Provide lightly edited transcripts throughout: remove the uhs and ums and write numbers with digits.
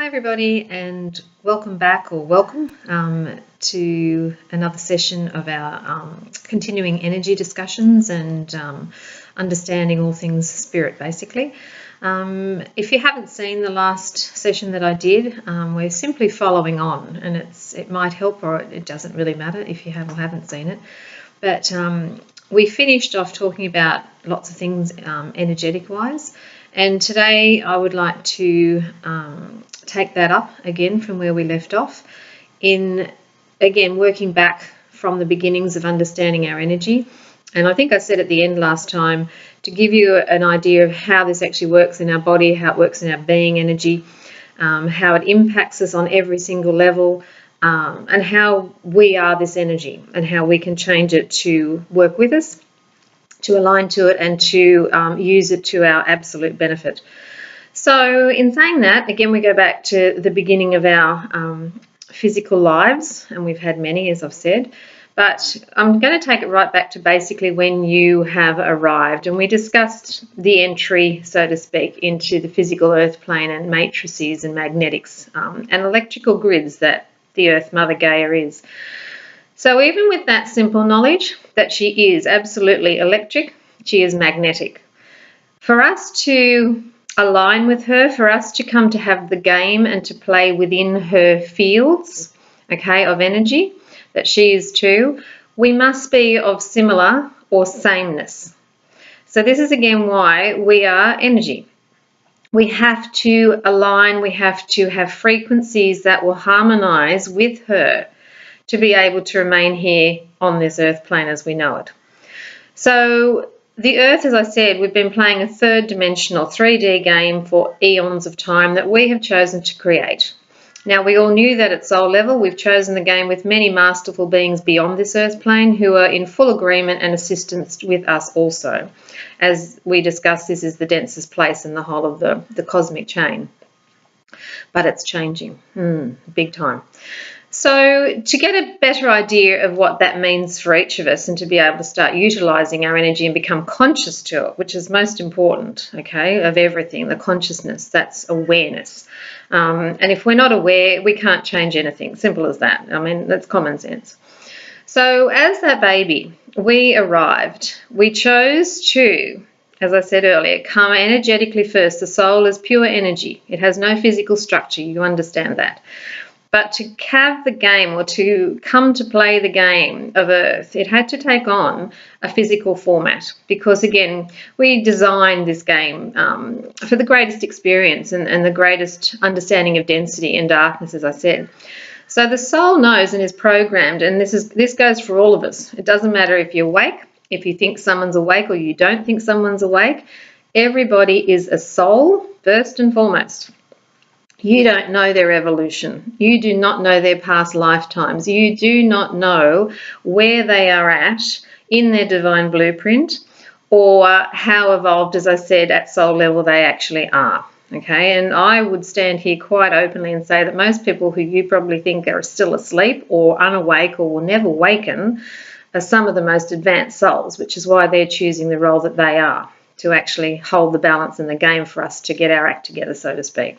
Hi everybody, and welcome back, or welcome to another session of our continuing energy discussions and understanding all things spirit, basically. If you haven't seen the last session that I did, we're simply following on, and it might help or it doesn't really matter if you have or haven't seen it. But we finished off talking about lots of things energetic-wise, and today I would like to take that up again from where we left off in, again, working back from the beginnings of understanding our energy. And I think I said at the end last time to give you an idea of how this actually works in our body, how it works in our being energy, how it impacts us on every single level, and how we are this energy and how we can change it to work with us, to align to it, and to use it to our absolute benefit. So in saying that, again, we go back to the beginning of our physical lives, and we've had many, as I've said, but I'm going to take it right back to basically when you have arrived, and we discussed the entry, so to speak, into the physical earth plane and matrices and magnetics and electrical grids that the Earth Mother Gaia is. So even with that simple knowledge that she is absolutely electric, she is magnetic. For us to align with her, for us to come to have the game and to play within her fields, okay, of energy that she is too, we must be of similar or sameness. So this is again why we are energy. We have to align, we have to have frequencies that will harmonize with her to be able to remain here on this earth plane as we know it. So the earth, as I said, we've been playing a third dimensional 3D game for eons of time that we have chosen to create. Now, we all knew that at soul level we've chosen the game with many masterful beings beyond this earth plane who are in full agreement and assistance with us also. As we discussed, this is the densest place in the whole of the cosmic chain. But it's changing, big time. So to get a better idea of what that means for each of us and to be able to start utilising our energy and become conscious to it, which is most important, okay, of everything, the consciousness, that's awareness. And if we're not aware, we can't change anything, simple as that. I mean, that's common sense. So as that baby, we arrived, we chose to, as I said earlier, come energetically first. The soul is pure energy. It has no physical structure, you understand that. But to have the game, or to come to play the game of Earth, it had to take on a physical format because, again, we designed this game for the greatest experience and the greatest understanding of density and darkness, as I said. So the soul knows and is programmed, and this goes for all of us. It doesn't matter if you're awake, if you think someone's awake or you don't think someone's awake. Everybody is a soul, first and foremost. You don't know their evolution. You do not know their past lifetimes. You do not know where they are at in their divine blueprint or how evolved, as I said, at soul level they actually are. Okay, and I would stand here quite openly and say that most people who you probably think are still asleep or unawake or will never waken are some of the most advanced souls, which is why they're choosing the role that they are, to actually hold the balance in the game for us to get our act together, so to speak.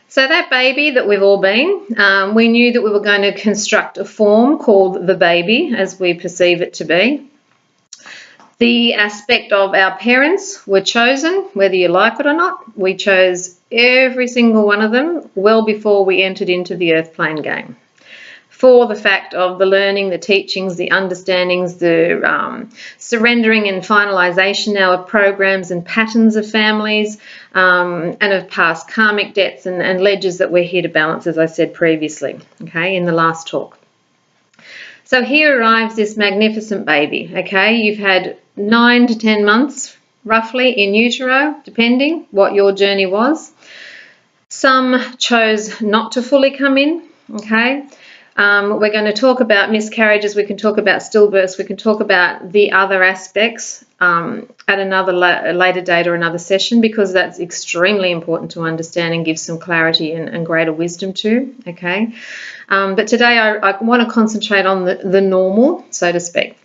So that baby that we've all been, we knew that we were going to construct a form called the baby as we perceive it to be. The aspect of our parents were chosen, whether you like it or not. We chose every single one of them well before we entered into the earth plane game, for the fact of the learning, the teachings, the understandings, the surrendering and finalisation now of programs and patterns of families, and of past karmic debts and ledgers that we're here to balance, as I said previously, okay, in the last talk. So here arrives this magnificent baby, okay? You've had 9 to 10 months, roughly, in utero, depending what your journey was. Some chose not to fully come in, okay? We're going to talk about miscarriages, we can talk about stillbirths, we can talk about the other aspects at another later date or another session, because that's extremely important to understand and give some clarity and greater wisdom to, okay? But today I want to concentrate on the normal, so to speak.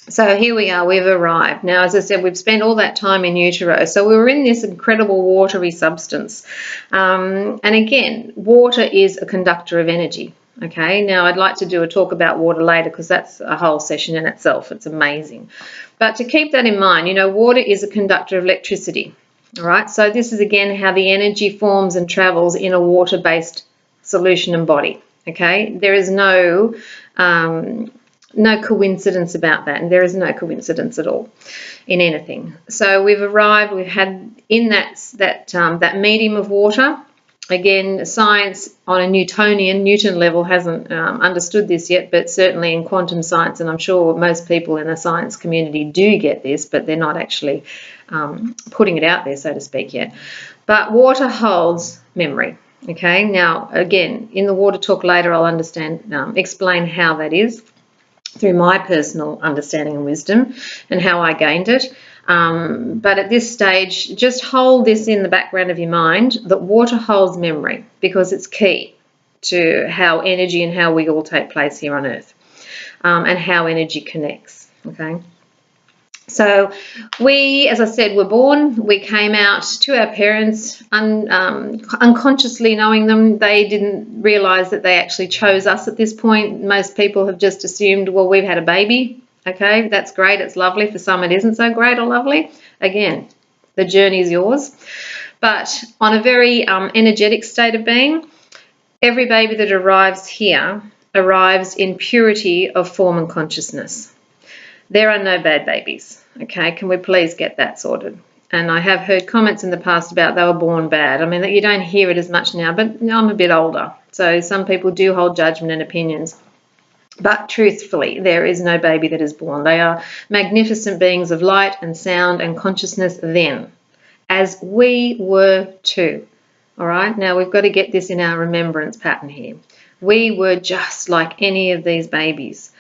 So here we are, we've arrived. Now, as I said, we've spent all that time in utero. So we were in this incredible watery substance. And again, water is a conductor of energy. Okay, now I'd like to do a talk about water later because that's a whole session in itself. It's amazing. But to keep that in mind, you know, water is a conductor of electricity. All right, so this is again how the energy forms and travels in a water-based solution and body. Okay, there is no coincidence about that, and there is no coincidence at all in anything. So we've arrived, we've had in that medium of water. Again, science on a Newton level hasn't understood this yet, but certainly in quantum science, and I'm sure most people in the science community do get this, but they're not actually putting it out there, so to speak, yet. But water holds memory. Okay, now again, in the water talk later, I'll explain how that is through my personal understanding and wisdom and how I gained it. But at this stage, just hold this in the background of your mind that water holds memory because it's key to how energy and how we all take place here on Earth, and how energy connects. Okay. So we, as I said, were born. We came out to our parents unconsciously knowing them. They didn't realise that they actually chose us at this point. Most people have just assumed, well, we've had a baby. Okay, that's great. It's lovely. For some, it isn't so great or lovely. Again, the journey is yours. But on a very energetic state of being, every baby that arrives here arrives in purity of form and consciousness. There are no bad babies, okay? Can we please get that sorted? And I have heard comments in the past about they were born bad. I mean, you don't hear it as much now, but I'm a bit older. So some people do hold judgment and opinions. But truthfully, there is no baby that is born. They are magnificent beings of light and sound and consciousness then, as we were too. All right? Now, we've got to get this in our remembrance pattern here. We were just like any of these babies.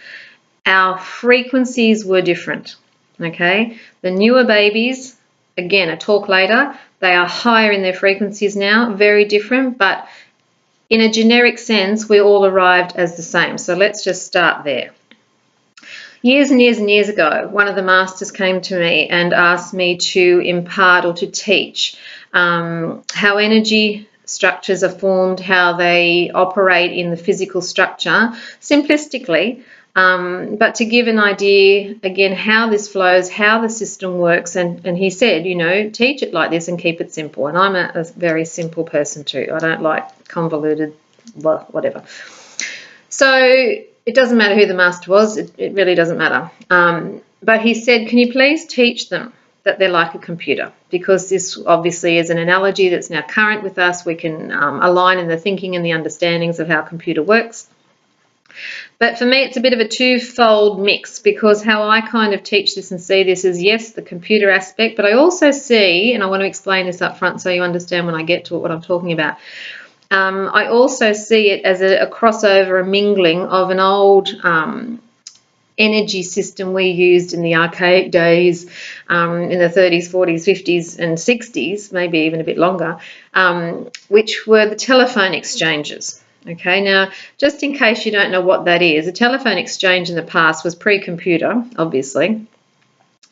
Our frequencies were different, okay? The newer babies, again, a talk later, they are higher in their frequencies now, very different, but in a generic sense, we all arrived as the same. So let's just start there. Years and years and years ago, one of the masters came to me and asked me to impart or to teach how energy structures are formed, how they operate in the physical structure, simplistically, but to give an idea, again, how this flows, how the system works. And he said, you know, teach it like this and keep it simple. And I'm a very simple person too. I don't like convoluted, well, whatever. So it doesn't matter who the master was. It really doesn't matter. But he said, can you please teach them that they're like a computer? Because this obviously is an analogy that's now current with us. We can align in the thinking and the understandings of how a computer works. But for me, it's a bit of a twofold mix, because how I kind of teach this and see this is, yes, the computer aspect, but I also see, and I want to explain this up front so you understand when I get to it what I'm talking about, I also see it as a crossover, a mingling of an old energy system we used in the archaic days, in the 30s, 40s, 50s and 60s, maybe even a bit longer, which were the telephone exchanges. Okay, now, just in case you don't know what that is, a telephone exchange in the past was pre-computer, obviously,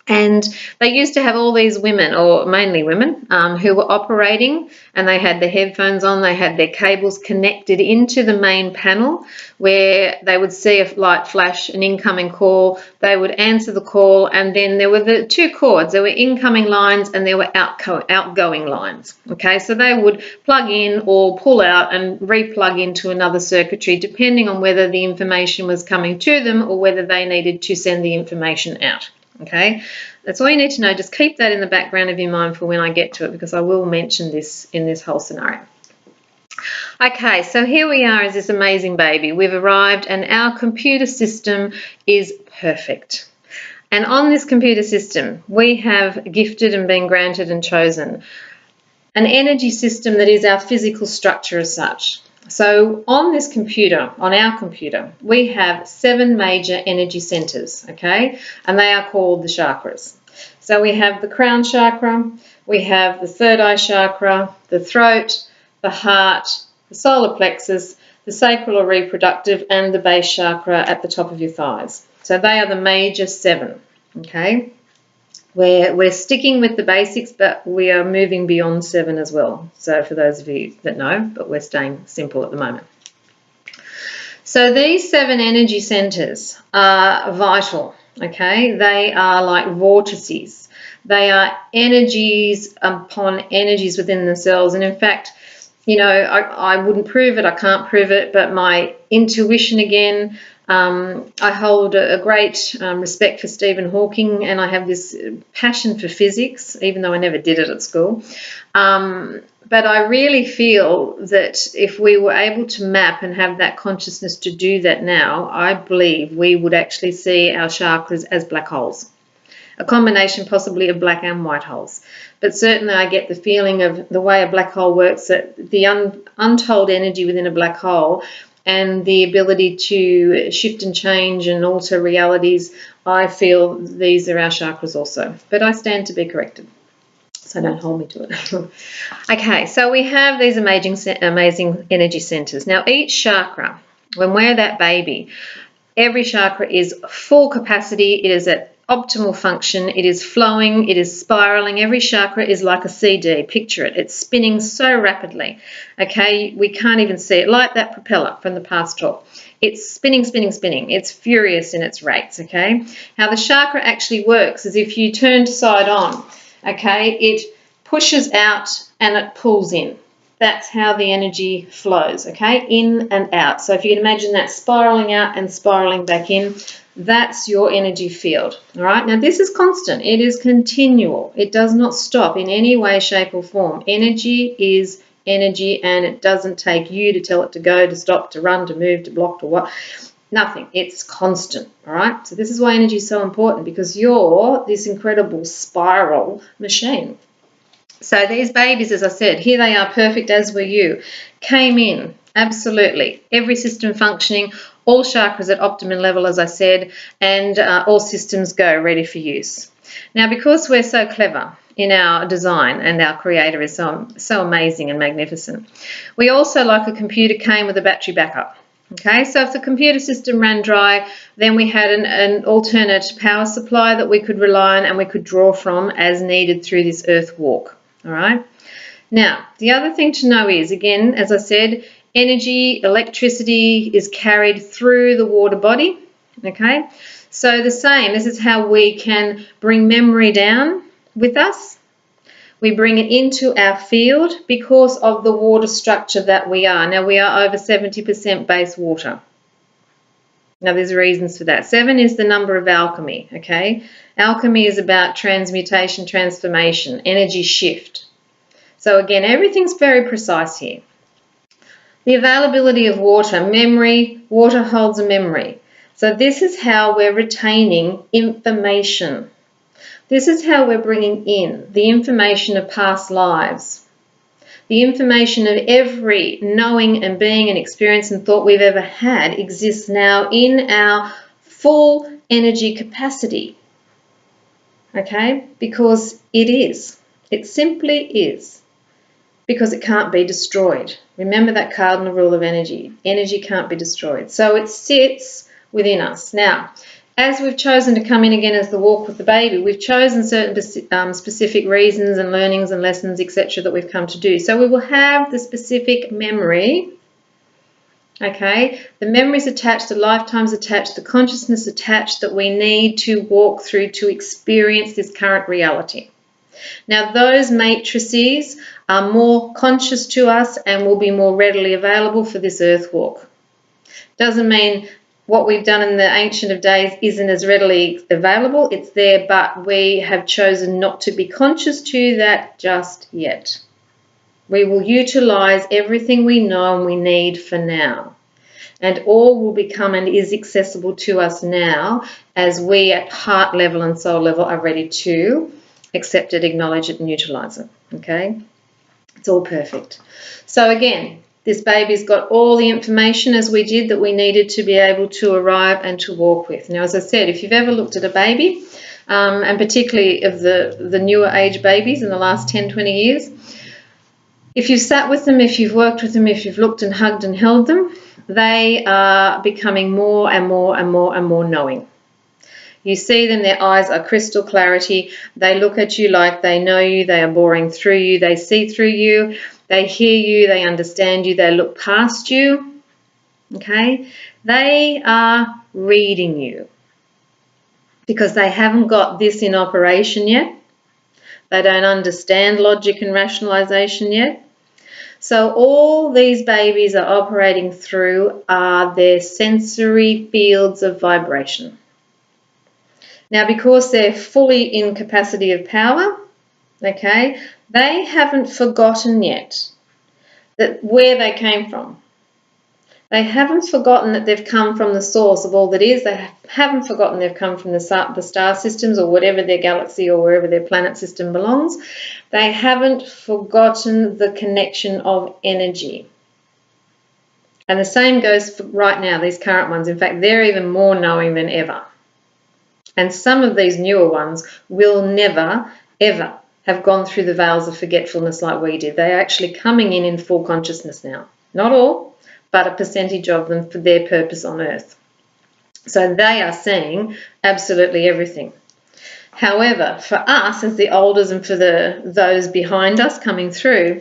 and they used to have all these women, or mainly women, who were operating, and they had their headphones on, they had their cables connected into the main panel where they would see a light flash, an incoming call, they would answer the call, and then there were the two cords. There were incoming lines and there were outgoing lines. Okay, so they would plug in or pull out and re-plug into another circuitry depending on whether the information was coming to them or whether they needed to send the information out. Okay, that's all you need to know. Just keep that in the background of your mind for when I get to it, because I will mention this in this whole scenario. Okay, so here we are as this amazing baby. We've arrived and our computer system is perfect. And on this computer system, we have gifted and been granted and chosen an energy system that is our physical structure as such. So on this computer, on our computer, we have 7 major energy centers, okay? And they are called the chakras. So we have the crown chakra, we have the third eye chakra, the throat, the heart, the solar plexus, the sacral or reproductive, and the base chakra at the top of your thighs. So they are the major 7, Okay, we're sticking with the basics, but we are moving beyond 7 as well. So for those of you that know, but we're staying simple at the moment. So these 7 energy centers are vital. Okay, they are like vortices. They are energies upon energies within themselves. And in fact, you know, I wouldn't prove it, I can't prove it, but my intuition again, I hold a great respect for Stephen Hawking, and I have this passion for physics, even though I never did it at school. But I really feel that if we were able to map and have that consciousness to do that now, I believe we would actually see our chakras as black holes. A combination possibly of black and white holes. But certainly I get the feeling of the way a black hole works, that the untold energy within a black hole and the ability to shift and change and alter realities, I feel these are our chakras also. But I stand to be corrected, so don't hold me to it. Okay, so we have these amazing energy centers. Now each chakra, when we're that baby, every chakra is full capacity, it is at optimal function, it is flowing, it is spiraling. Every chakra is like a CD, picture it. It's spinning so rapidly, okay, we can't even see it, like that propeller from the past talk. It's spinning, spinning, spinning. It's furious in its rates, okay. How the chakra actually works is if you turn side on, okay, it pushes out and it pulls in. That's how the energy flows, okay, in and out. So if you can imagine that spiraling out and spiraling back in, that's your energy field, all right? Now this is constant, it is continual, it does not stop in any way, shape or form. Energy is energy, and it doesn't take you to tell it to go, to stop, to run, to move, to block, to what, nothing. It's constant, all right? So this is why energy is so important, because you're this incredible spiral machine. So these babies, as I said, here they are, perfect as were you, came in, absolutely, every system functioning, all chakras at optimum level, as I said, and all systems go, ready for use. Now, because we're so clever in our design and our creator is so amazing and magnificent, we also, like a computer, came with a battery backup. Okay, so if the computer system ran dry, then we had an alternate power supply that we could rely on and we could draw from as needed through this earth walk. All right. Now, the other thing to know is, again, as I said, energy, electricity is carried through the water body. Okay, so the same, this is how we can bring memory down with us. We bring it into our field because of the water structure that we are. Now, we are over 70% base water. Now, there's reasons for that. 7 is the number of alchemy, okay? Alchemy is about transmutation, transformation, energy shift. So again, everything's very precise here. The availability of water, memory, water holds a memory. So this is how we're retaining information. This is how we're bringing in the information of past lives. The information of every knowing and being and experience and thought we've ever had exists now in our full energy capacity. Okay? Because it is. It simply is. Because it can't be destroyed. Remember that cardinal rule of energy. Energy can't be destroyed. So it sits within us. Now, as we've chosen to come in again as the walk with the baby, we've chosen certain specific reasons and learnings and lessons, etc., that we've come to do. So we will have the specific memory, okay? The memories attached, the lifetimes attached, the consciousness attached that we need to walk through to experience this current reality. Now, those matrices are more conscious to us and will be more readily available for this earth walk. Doesn't mean what we've done in the ancient of days isn't as readily available. It's there, but we have chosen not to be conscious to that just yet. We will utilize everything we know and we need for now. And all will become and is accessible to us now as we at heart level and soul level are ready to accept it, acknowledge it, and utilize it. Okay? It's all perfect. So again, this baby's got all the information as we did that we needed to be able to arrive and to walk with. Now, as I said, if you've ever looked at a baby, and particularly of the newer age babies in the last 10, 20 years, if you've sat with them, if you've worked with them, if you've looked and hugged and held them, they are becoming more and more and more and more knowing. You see them, their eyes are crystal clarity. They look at you like they know you. They are boring through you. They see through you. They hear you. They understand you. They look past you. Okay? They are reading you because they haven't got this in operation yet. They don't understand logic and rationalization yet. So all these babies are operating through are their sensory fields of vibration. Now, because they're fully in capacity of power, okay, they haven't forgotten yet that where they came from. They haven't forgotten that they've come from the source of all that is. They haven't forgotten they've come from the star systems or whatever their galaxy or wherever their planet system belongs. They haven't forgotten the connection of energy. And the same goes for right now, these current ones. In fact, they're even more knowing than ever. And some of these newer ones will never, ever have gone through the veils of forgetfulness like we did. They are actually coming in full consciousness now. Not all, but a percentage of them for their purpose on earth. So they are seeing absolutely everything. However, for us as the elders and for those behind us coming through,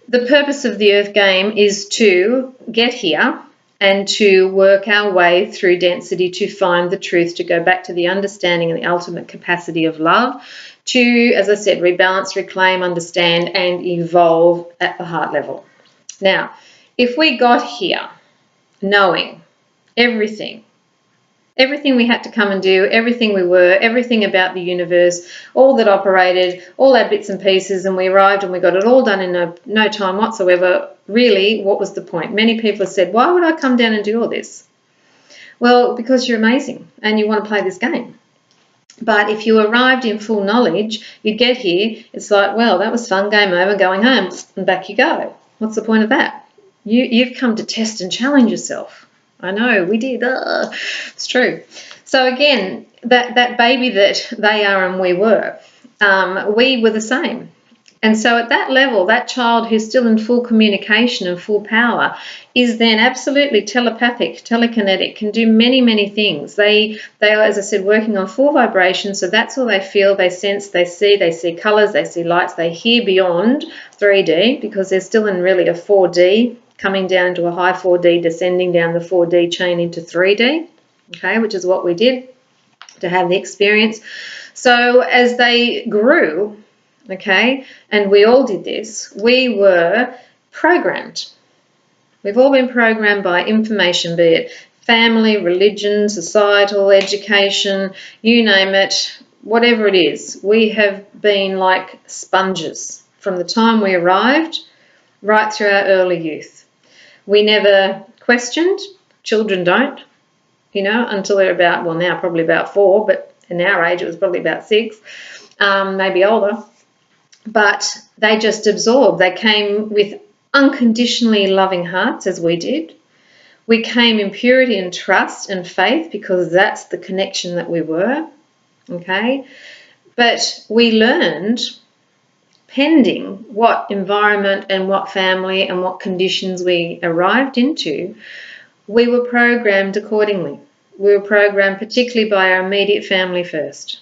the purpose of the earth game is to get here and to work our way through density to find the truth, to go back to the understanding and the ultimate capacity of love, to, as I said, rebalance, reclaim, understand, and evolve at the heart level. Now, if we got here knowing everything we had to come and do, everything we were, everything about the universe, all that operated, all our bits and pieces, and we arrived and we got it all done in no time whatsoever, really, what was the point? Many people have said, why would I come down and do all this? Well, because you're amazing and you want to play this game. But if you arrived in full knowledge, you get here, it's like, well, that was fun, game over, going home, and back you go. What's the point of that? You've come to test and challenge yourself. I know, we did. It's true. So again, that baby that they are and we were the same. And so at that level, that child who's still in full communication and full power is then absolutely telepathic, telekinetic, can do many, many things. They are, as I said, working on full vibration, so that's all they feel, they sense, they see colours, they see lights, they hear beyond 3D because they're still in really a 4D, coming down to a high 4D, descending down the 4D chain into 3D, okay, which is what we did to have the experience. So as they grew, okay, and we all did this, we were programmed. We've all been programmed by information, be it family, religion, societal, education, you name it, whatever it is. We have been like sponges from the time we arrived right through our early youth. We never questioned. Children don't, until they're about, well, now probably about 4, but in our age it was probably about 6, maybe older. But they just absorbed. They came with unconditionally loving hearts, as we did. We came in purity and trust and faith because that's the connection that we were, okay? But we learned, pending what environment and what family and what conditions we arrived into, we were programmed accordingly. We were programmed particularly by our immediate family first.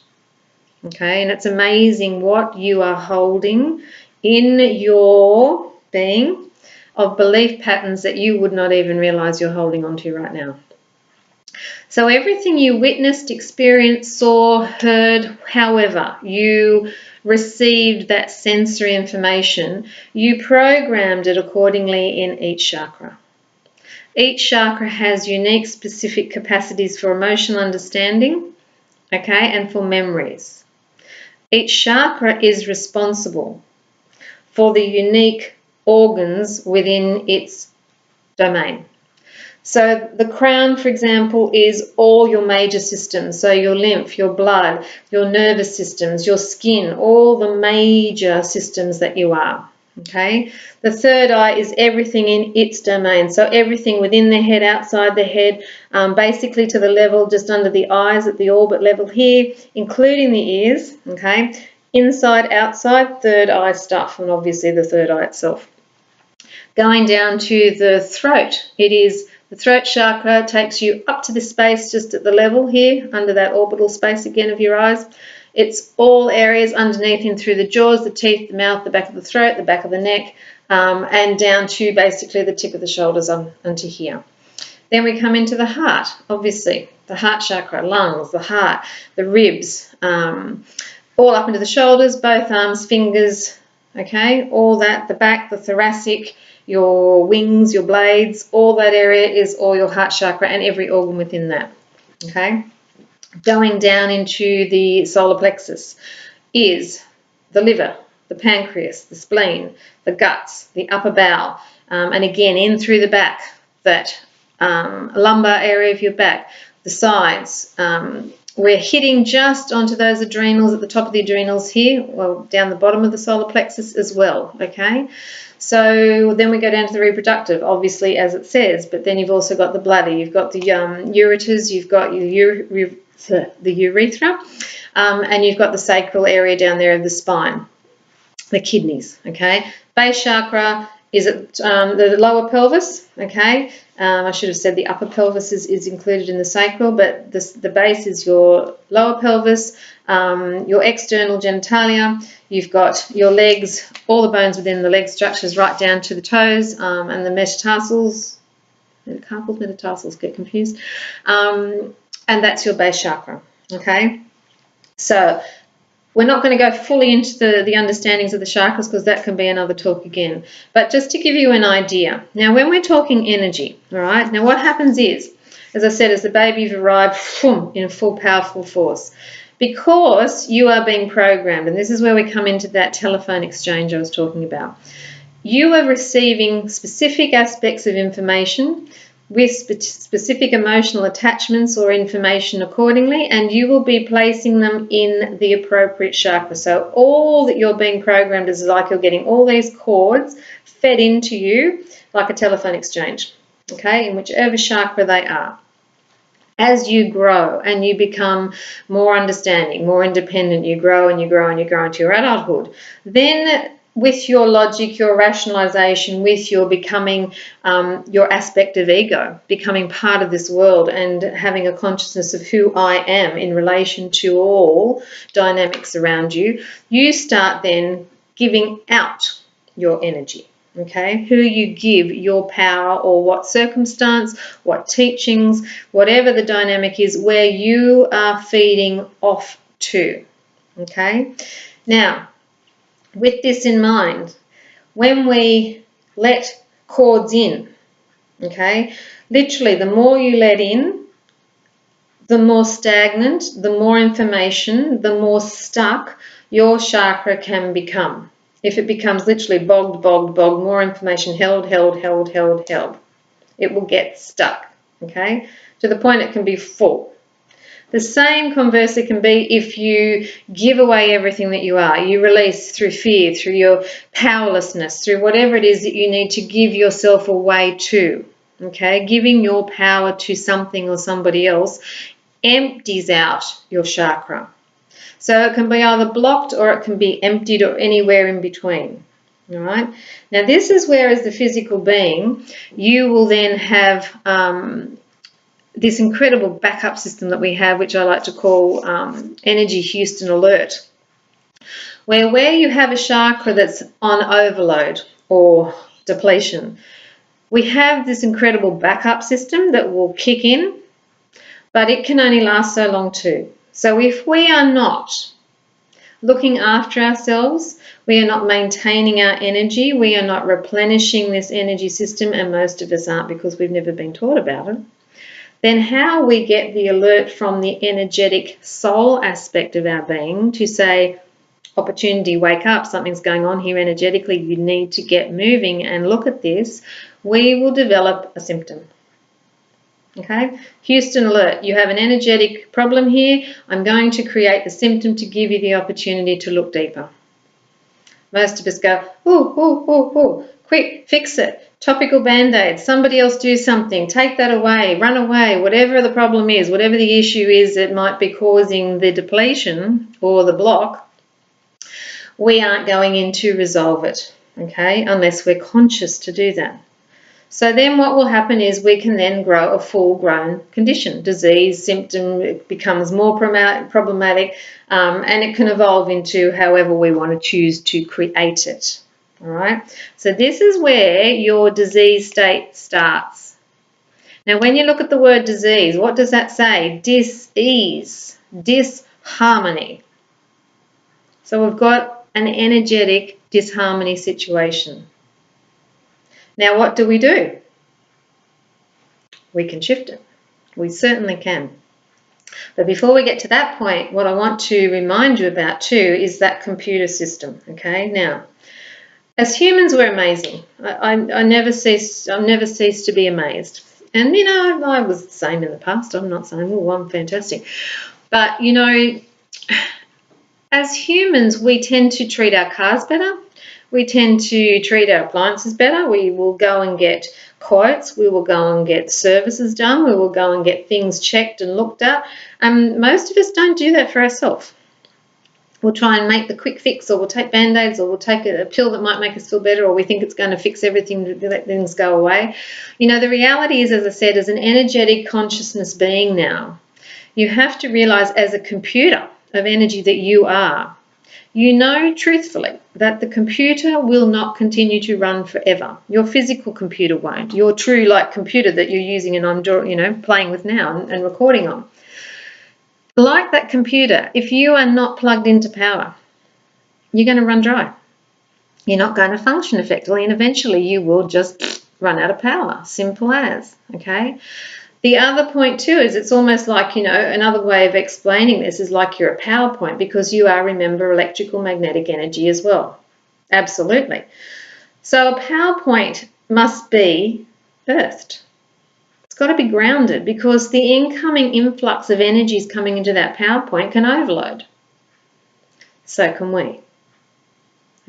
Okay, and it's amazing what you are holding in your being of belief patterns that you would not even realize you're holding onto right now. So everything you witnessed, experienced, saw, heard, however you received that sensory information, you programmed it accordingly in each chakra. Each chakra has unique specific capacities for emotional understanding, okay, and for memories. Each chakra is responsible for the unique organs within its domain. So the crown, for example, is all your major systems. So your lymph, your blood, your nervous systems, your skin, all the major systems that you are. Okay. The third eye is everything in its domain. So everything within the head, outside the head, basically to the level just under the eyes at the orbit level here, including the ears. Okay. Inside, outside, third eye stuff, and obviously the third eye itself. Going down to the throat, it is The throat chakra takes you up to this space just at the level here, under that orbital space again of your eyes. It's all areas underneath and through the jaws, the teeth, the mouth, the back of the throat, the back of the neck, and down to basically the tip of the shoulders onto here. Then we come into the heart, obviously, the heart chakra, lungs, the heart, the ribs, all up into the shoulders, both arms, fingers, okay, all that, the back, the thoracic, your wings, your blades, all that area is all your heart chakra and every organ within that, okay. Going down into the solar plexus is the liver, the pancreas, the spleen, the guts, the upper bowel, and again in through the back, that lumbar area of your back, the sides. We're hitting just onto those adrenals at the top of the adrenals here, well, down the bottom of the solar plexus as well, okay? So then we go down to the reproductive, obviously, as it says, but then you've also got the bladder, you've got the ureters, you've got the urethra, and you've got the sacral area down there of the spine, the kidneys, okay? Base chakra is at the lower pelvis, okay? I should have said the upper pelvis is included in the sacral, but the base is your lower pelvis, your external genitalia, you've got your legs, all the bones within the leg structures right down to the toes, and the metatarsals, carpals, metatarsals, get confused, and that's your base chakra, okay? So we're not going to go fully into the understandings of the chakras because that can be another talk again. But just to give you an idea, now when we're talking energy, all right, now what happens is, as I said, as the baby you've arrived in full powerful force, because you are being programmed, and this is where we come into that telephone exchange I was talking about. You are receiving specific aspects of information with specific emotional attachments or information accordingly, and you will be placing them in the appropriate chakra. So all that you're being programmed is like you're getting all these cords fed into you like a telephone exchange, okay, in whichever chakra they are. As you grow and you become more understanding, more independent, you grow and you grow and you grow into your adulthood, then with your logic, your rationalization, with your becoming your aspect of ego, becoming part of this world and having a consciousness of who I am in relation to all dynamics around you, you start then giving out your energy, okay? Who you give your power or what circumstance, what teachings, whatever the dynamic is, where you are feeding off to, okay? Now, with this in mind, when we let cords in, okay, literally the more you let in, the more stagnant, the more information, the more stuck your chakra can become. If it becomes literally bogged, more information held, it will get stuck, okay, to the point it can be full. The same, conversely, can be if you give away everything that you are. You release through fear, through your powerlessness, through whatever it is that you need to give yourself away to. Okay, giving your power to something or somebody else empties out your chakra. So it can be either blocked or it can be emptied or anywhere in between. All right. Now this is where, as the physical being, you will then have this incredible backup system that we have, which I like to call Energy Houston Alert, where you have a chakra that's on overload or depletion, we have this incredible backup system that will kick in, but it can only last so long too. So if we are not looking after ourselves, we are not maintaining our energy, we are not replenishing this energy system, and most of us aren't because we've never been taught about it, then how we get the alert from the energetic soul aspect of our being to say, opportunity, wake up, something's going on here energetically, you need to get moving and look at this, we will develop a symptom. Okay, Houston alert, you have an energetic problem here, I'm going to create the symptom to give you the opportunity to look deeper. Most of us go, ooh, quick, fix it. Topical band-aid, somebody else do something, take that away, run away, whatever the problem is, whatever the issue is that might be causing the depletion or the block, we aren't going in to resolve it, okay, unless we're conscious to do that. So then what will happen is we can then grow a full-grown condition. Disease, symptom, it becomes more problematic, and it can evolve into however we want to choose to create it. All right. So this is where your disease state starts. Now, when you look at the word disease, what does that say? Dis-ease, disharmony. So we've got an energetic disharmony situation. Now, what do? We can shift it. We certainly can. But before we get to that point, what I want to remind you about too is that computer system. Okay. Now, as humans, we're amazing. I never cease to be amazed. And, you know, I was the same in the past. I'm not saying, oh, I'm fantastic. But, you know, as humans, we tend to treat our cars better. We tend to treat our appliances better. We will go and get quotes. We will go and get services done. We will go and get things checked and looked at. Most of us don't do that for ourselves. We'll try and make the quick fix, or we'll take Band-Aids, or we'll take a pill that might make us feel better, or we think it's going to fix everything to let things go away. You know, the reality is, as I said, as an energetic consciousness being now, you have to realize as a computer of energy that you are, you know truthfully that the computer will not continue to run forever. Your physical computer won't. Your true like computer that you're using and I'm, you know, playing with now and recording on. Like that computer, if you are not plugged into power, you're going to run dry. You're not going to function effectively, and eventually you will just run out of power. Simple as, okay? The other point too is it's almost like, you know, another way of explaining this is like you're a PowerPoint, because you are, remember, electrical magnetic energy as well. Absolutely. So a PowerPoint must be earthed. It's got to be grounded, because the incoming influx of energies coming into that PowerPoint can overload. So can we.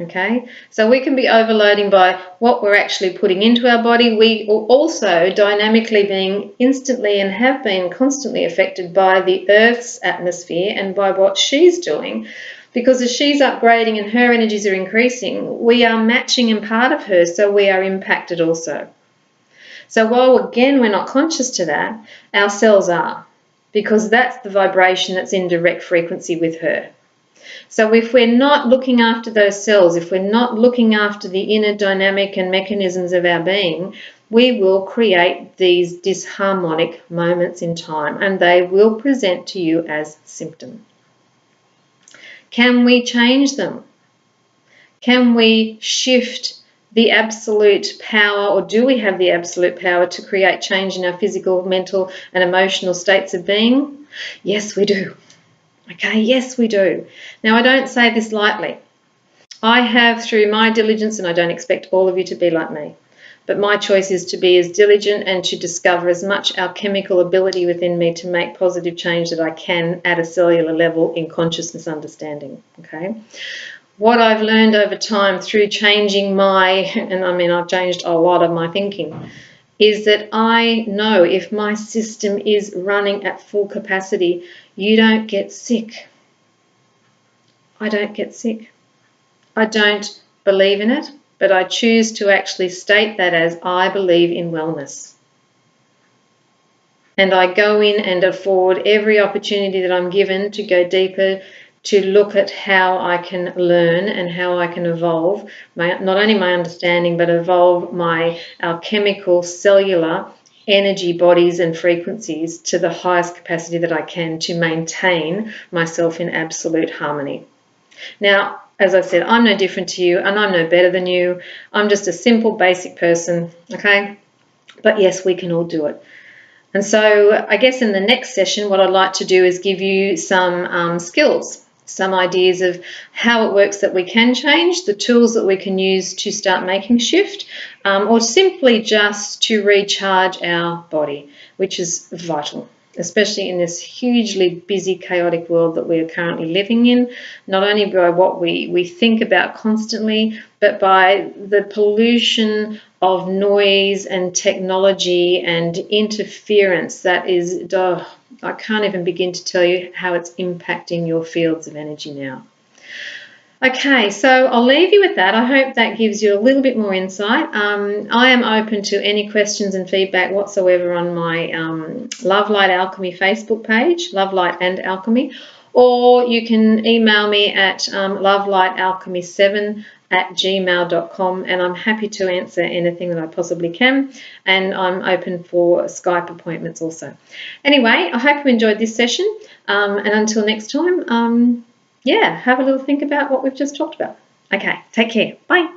Okay, so we can be overloading by what we're actually putting into our body. We are also dynamically being instantly and have been constantly affected by the Earth's atmosphere and by what she's doing, because as she's upgrading and her energies are increasing, we are matching in part of her, so we are impacted also. So while, again, we're not conscious to that, our cells are, because that's the vibration that's in direct frequency with her. So if we're not looking after those cells, if we're not looking after the inner dynamic and mechanisms of our being, we will create these disharmonic moments in time, and they will present to you as symptoms. Can we change them? Can we shift the absolute power, or do we have the absolute power to create change in our physical, mental and emotional states of being? Yes, we do. Okay, yes, we do. Now, I don't say this lightly. I have, through my diligence, and I don't expect all of you to be like me, but my choice is to be as diligent and to discover as much alchemical ability within me to make positive change that I can at a cellular level in consciousness understanding. Okay. What I've learned over time through changing I've changed a lot of my thinking, is that I know if my system is running at full capacity, you don't get sick. I don't get sick. I don't believe in it, but I choose to actually state that as I believe in wellness. And I go in and afford every opportunity that I'm given to go deeper, to look at how I can learn and how I can evolve, not only my understanding, but evolve my alchemical cellular energy bodies and frequencies to the highest capacity that I can to maintain myself in absolute harmony. Now, as I said, I'm no different to you and I'm no better than you. I'm just a simple, basic person, okay? But yes, we can all do it. And so I guess in the next session, what I'd like to do is give you some skills, some ideas of how it works that we can change, the tools that we can use to start making shift, or simply just to recharge our body, which is vital, especially in this hugely busy, chaotic world that we are currently living in, not only by what we think about constantly, but by the pollution of noise and technology and interference that is, I can't even begin to tell you how it's impacting your fields of energy now. Okay, so I'll leave you with that. I hope that gives you a little bit more insight. I am open to any questions and feedback whatsoever on my Love Light Alchemy Facebook page, Love Light and Alchemy, or you can email me at lovelightalchemy7@gmail.com, and I'm happy to answer anything that I possibly can, and I'm open for Skype appointments also. Anyway, I hope you enjoyed this session, and until next time, yeah, have a little think about what we've just talked about. Okay, take care. Bye.